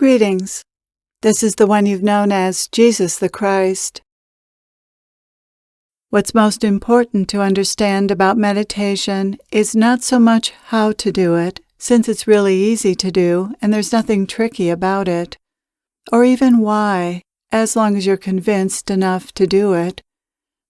Greetings. This is the one you've known as Jesus the Christ. What's most important to understand about meditation is not so much how to do it, since it's really easy to do and there's nothing tricky about it, or even why, as long as you're convinced enough to do it,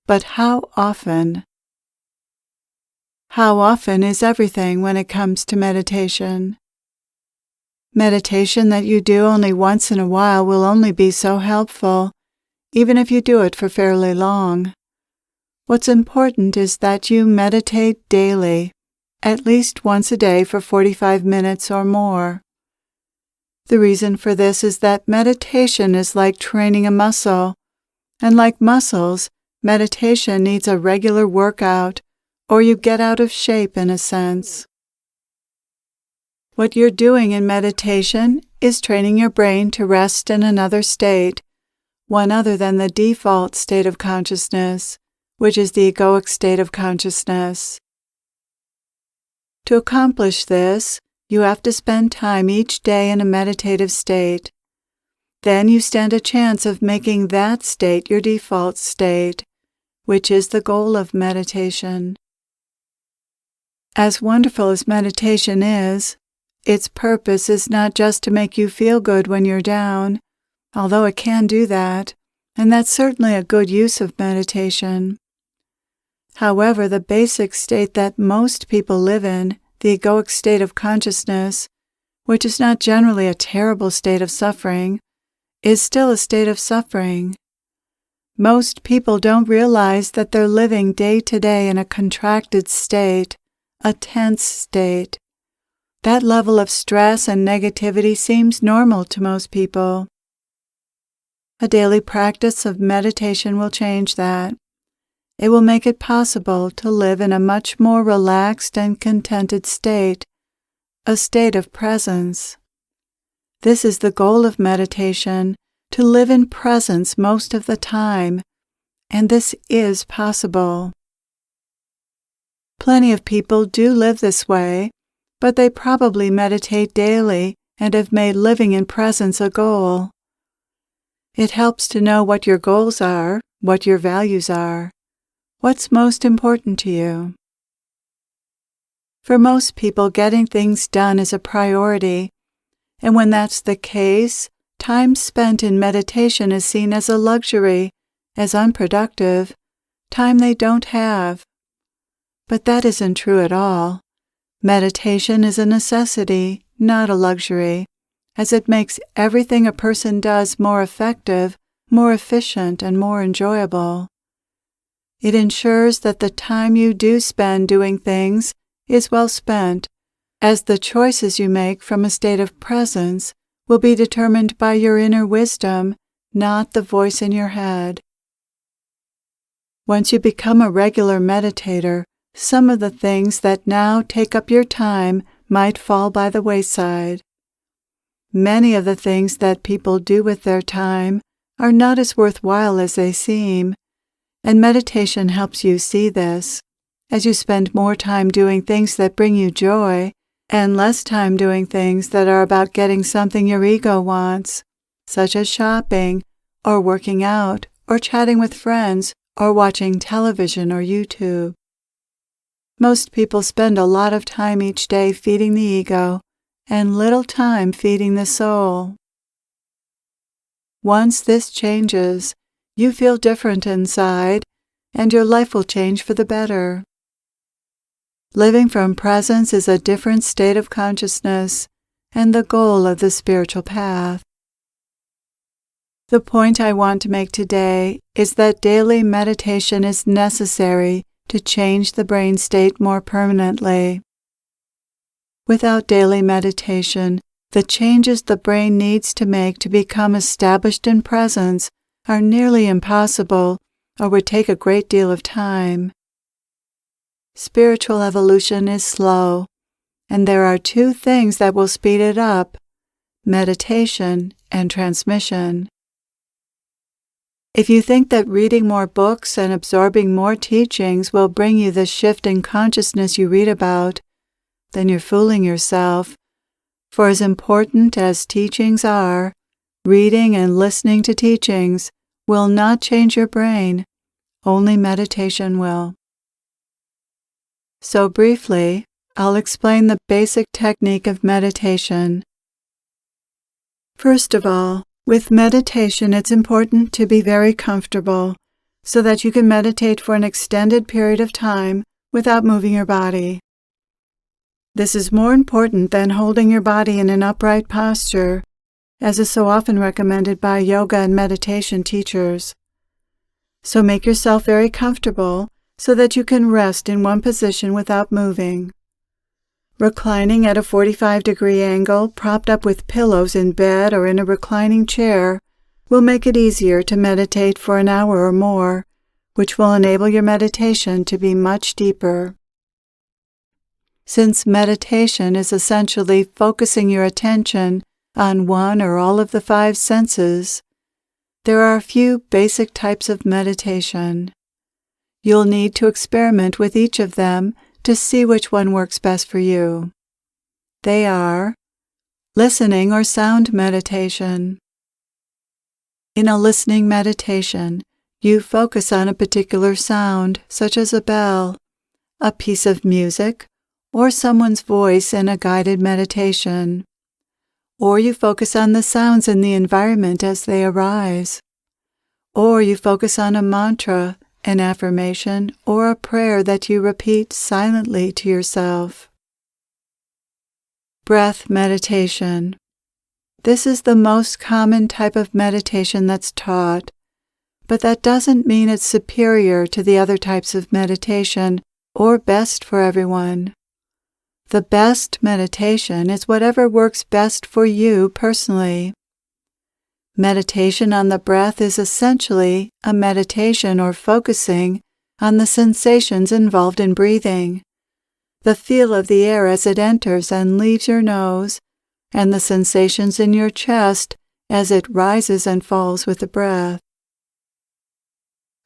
but how often. How often is everything when it comes to meditation. Meditation that you do only once in a while will only be so helpful, even if you do it for fairly long. What's important is that you meditate daily, at least once a day for 45 minutes or more. The reason for this is that meditation is like training a muscle, and like muscles, meditation needs a regular workout, or you get out of shape in a sense. What you're doing in meditation is training your brain to rest in another state, one other than the default state of consciousness, which is the egoic state of consciousness. To accomplish this, you have to spend time each day in a meditative state. Then you stand a chance of making that state your default state, which is the goal of meditation. As wonderful as meditation is, its purpose is not just to make you feel good when you're down, although it can do that, and that's certainly a good use of meditation. However, the basic state that most people live in, the egoic state of consciousness, which is not generally a terrible state of suffering, is still a state of suffering. Most people don't realize that they're living day to day in a contracted state, a tense state. That level of stress and negativity seems normal to most people. A daily practice of meditation will change that. It will make it possible to live in a much more relaxed and contented state, a state of presence. This is the goal of meditation, to live in presence most of the time, and this is possible. Plenty of people do live this way, but they probably meditate daily and have made living in presence a goal. It helps to know what your goals are, what your values are, what's most important to you. For most people, getting things done is a priority, and when that's the case, time spent in meditation is seen as a luxury, as unproductive, time they don't have. But that isn't true at all. Meditation is a necessity, not a luxury, as it makes everything a person does more effective, more efficient, and more enjoyable. It ensures that the time you do spend doing things is well spent, as the choices you make from a state of presence will be determined by your inner wisdom, not the voice in your head. Once you become a regular meditator, some of the things that now take up your time might fall by the wayside. Many of the things that people do with their time are not as worthwhile as they seem, and meditation helps you see this, as you spend more time doing things that bring you joy, and less time doing things that are about getting something your ego wants, such as shopping, or working out, or chatting with friends, or watching television or YouTube. Most people spend a lot of time each day feeding the ego, and little time feeding the soul. Once this changes, you feel different inside, and your life will change for the better. Living from presence is a different state of consciousness, and the goal of the spiritual path. The point I want to make today is that daily meditation is necessary to change the brain state more permanently. Without daily meditation, the changes the brain needs to make to become established in presence are nearly impossible or would take a great deal of time. Spiritual evolution is slow, and there are two things that will speed it up: meditation and transmission. If you think that reading more books and absorbing more teachings will bring you the shift in consciousness you read about, then you're fooling yourself, For as important as teachings are, reading and listening to teachings will not change your brain, only meditation will. So briefly, I'll explain the basic technique of meditation. First of all, with meditation it's important to be very comfortable so that you can meditate for an extended period of time without moving your body. This is more important than holding your body in an upright posture, as is so often recommended by yoga and meditation teachers. So make yourself very comfortable so that you can rest in one position without moving. Reclining at a 45-degree angle, propped up with pillows in bed or in a reclining chair, will make it easier to meditate for an hour or more, which will enable your meditation to be much deeper. Since meditation is essentially focusing your attention on one or all of the 5 senses, there are a few basic types of meditation. You'll need to experiment with each of them to see which one works best for you. They are listening or sound meditation. In a listening meditation, you focus on a particular sound, such as a bell, a piece of music, or someone's voice in a guided meditation. Or you focus on the sounds in the environment as they arise. Or you focus on a mantra, an affirmation, or a prayer that you repeat silently to yourself. Breath meditation. This is the most common type of meditation that's taught, but that doesn't mean it's superior to the other types of meditation or best for everyone. The best meditation is whatever works best for you personally. Meditation on the breath is essentially a meditation or focusing on the sensations involved in breathing, the feel of the air as it enters and leaves your nose, and the sensations in your chest as it rises and falls with the breath.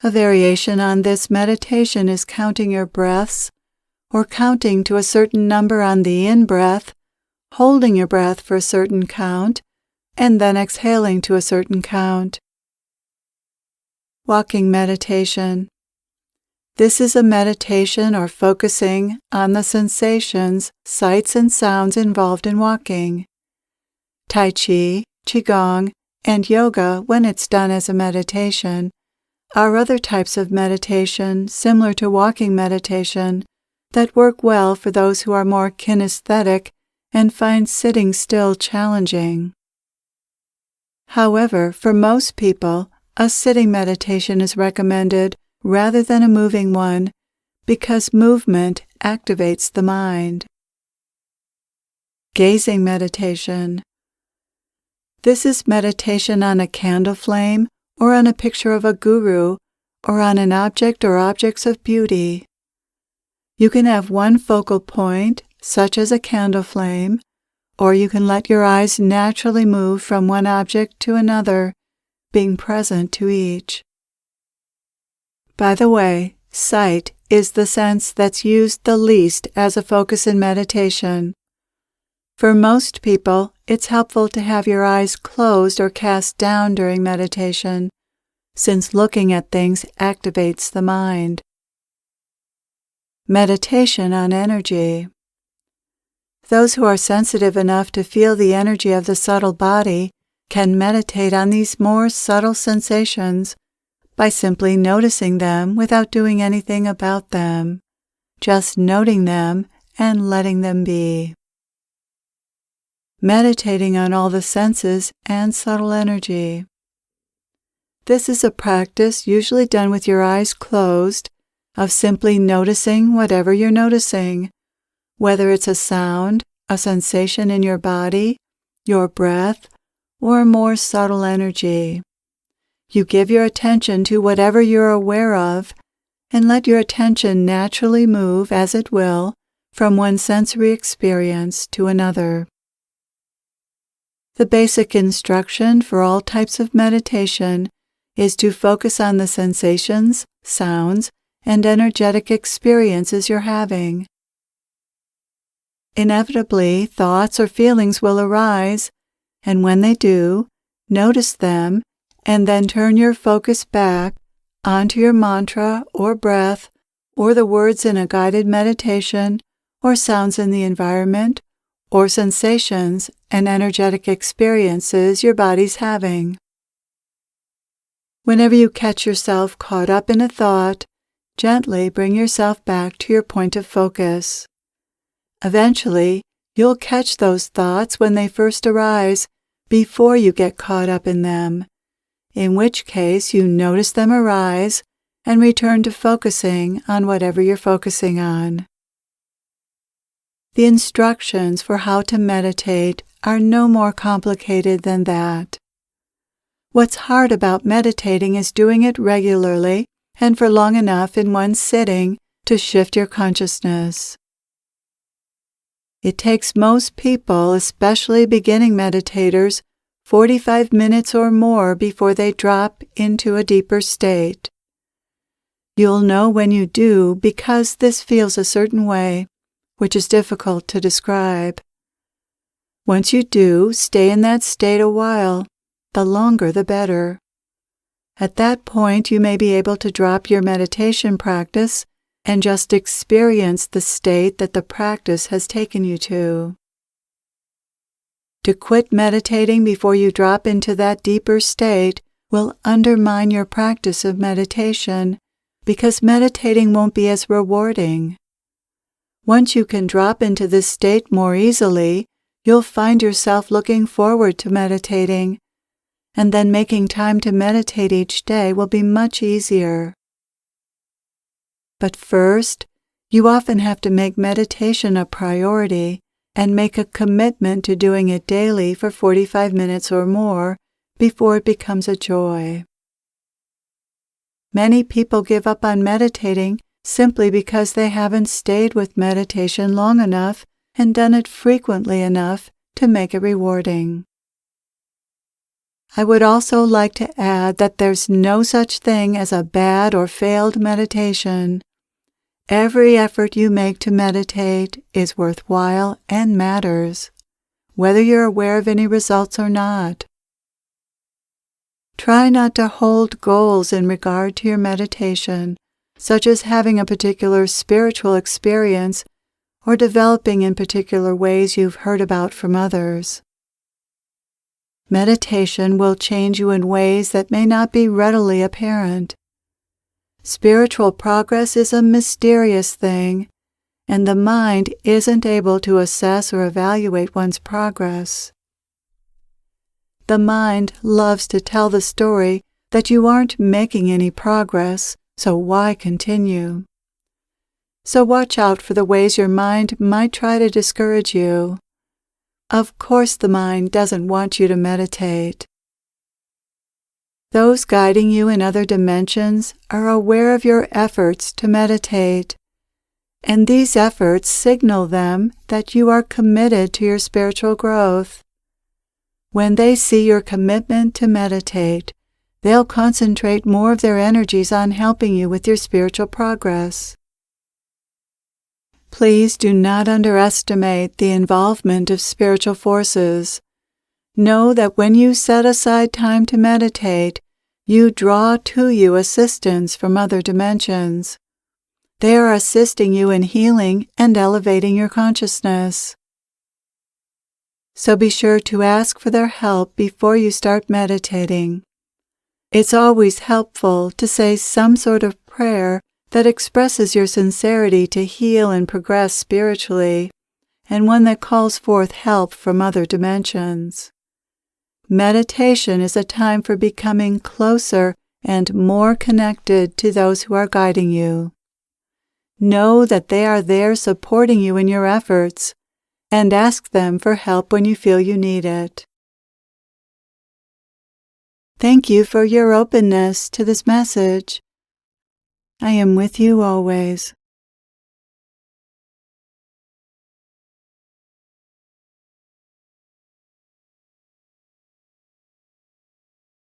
A variation on this meditation is counting your breaths, or counting to a certain number on the in-breath, holding your breath for a certain count, and then exhaling to a certain count. Walking meditation. This is a meditation or focusing on the sensations, sights, and sounds involved in walking. Tai Chi, Qigong, and Yoga, when it's done as a meditation, are other types of meditation similar to walking meditation that work well for those who are more kinesthetic and find sitting still challenging. However, for most people, a sitting meditation is recommended rather than a moving one because movement activates the mind. Gazing meditation. This is meditation on a candle flame or on a picture of a guru or on an object or objects of beauty. You can have one focal point, such as a candle flame, or you can let your eyes naturally move from one object to another, being present to each. By the way, sight is the sense that's used the least as a focus in meditation. For most people, it's helpful to have your eyes closed or cast down during meditation, since looking at things activates the mind. Meditation on energy. Those who are sensitive enough to feel the energy of the subtle body can meditate on these more subtle sensations by simply noticing them without doing anything about them, just noting them and letting them be. Meditating on all the senses and subtle energy. This is a practice usually done with your eyes closed of simply noticing whatever you're noticing, whether it's a sound, a sensation in your body, your breath, or a more subtle energy. You give your attention to whatever you're aware of and let your attention naturally move as it will from one sensory experience to another. The basic instruction for all types of meditation is to focus on the sensations, sounds, and energetic experiences you're having. Inevitably, thoughts or feelings will arise, and when they do, notice them and then turn your focus back onto your mantra or breath or the words in a guided meditation or sounds in the environment or sensations and energetic experiences your body's having. Whenever you catch yourself caught up in a thought, gently bring yourself back to your point of focus. Eventually, you'll catch those thoughts when they first arise before you get caught up in them, in which case you notice them arise and return to focusing on whatever you're focusing on. The instructions for how to meditate are no more complicated than that. What's hard about meditating is doing it regularly and for long enough in one sitting to shift your consciousness. It takes most people, especially beginning meditators, 45 minutes or more before they drop into a deeper state. You'll know when you do because this feels a certain way, which is difficult to describe. Once you do, stay in that state a while. The longer the better. At that point, you may be able to drop your meditation practice and just experience the state that the practice has taken you to. To quit meditating before you drop into that deeper state will undermine your practice of meditation because meditating won't be as rewarding. Once you can drop into this state more easily, you'll find yourself looking forward to meditating, and then making time to meditate each day will be much easier. But first, you often have to make meditation a priority and make a commitment to doing it daily for 45 minutes or more before it becomes a joy. Many people give up on meditating simply because they haven't stayed with meditation long enough and done it frequently enough to make it rewarding. I would also like to add that there's no such thing as a bad or failed meditation. Every effort you make to meditate is worthwhile and matters, whether you're aware of any results or not. Try not to hold goals in regard to your meditation, such as having a particular spiritual experience or developing in particular ways you've heard about from others. Meditation will change you in ways that may not be readily apparent. Spiritual progress is a mysterious thing, and the mind isn't able to assess or evaluate one's progress. The mind loves to tell the story that you aren't making any progress, so why continue? So watch out for the ways your mind might try to discourage you. Of course the mind doesn't want you to meditate. Those guiding you in other dimensions are aware of your efforts to meditate, and these efforts signal them that you are committed to your spiritual growth. When they see your commitment to meditate, they'll concentrate more of their energies on helping you with your spiritual progress. Please do not underestimate the involvement of spiritual forces. Know that when you set aside time to meditate, you draw to you assistance from other dimensions. They are assisting you in healing and elevating your consciousness. So be sure to ask for their help before you start meditating. It's always helpful to say some sort of prayer that expresses your sincerity to heal and progress spiritually, and one that calls forth help from other dimensions. Meditation is a time for becoming closer and more connected to those who are guiding you. Know that they are there supporting you in your efforts, and ask them for help when you feel you need it. Thank you for your openness to this message. I am with you always.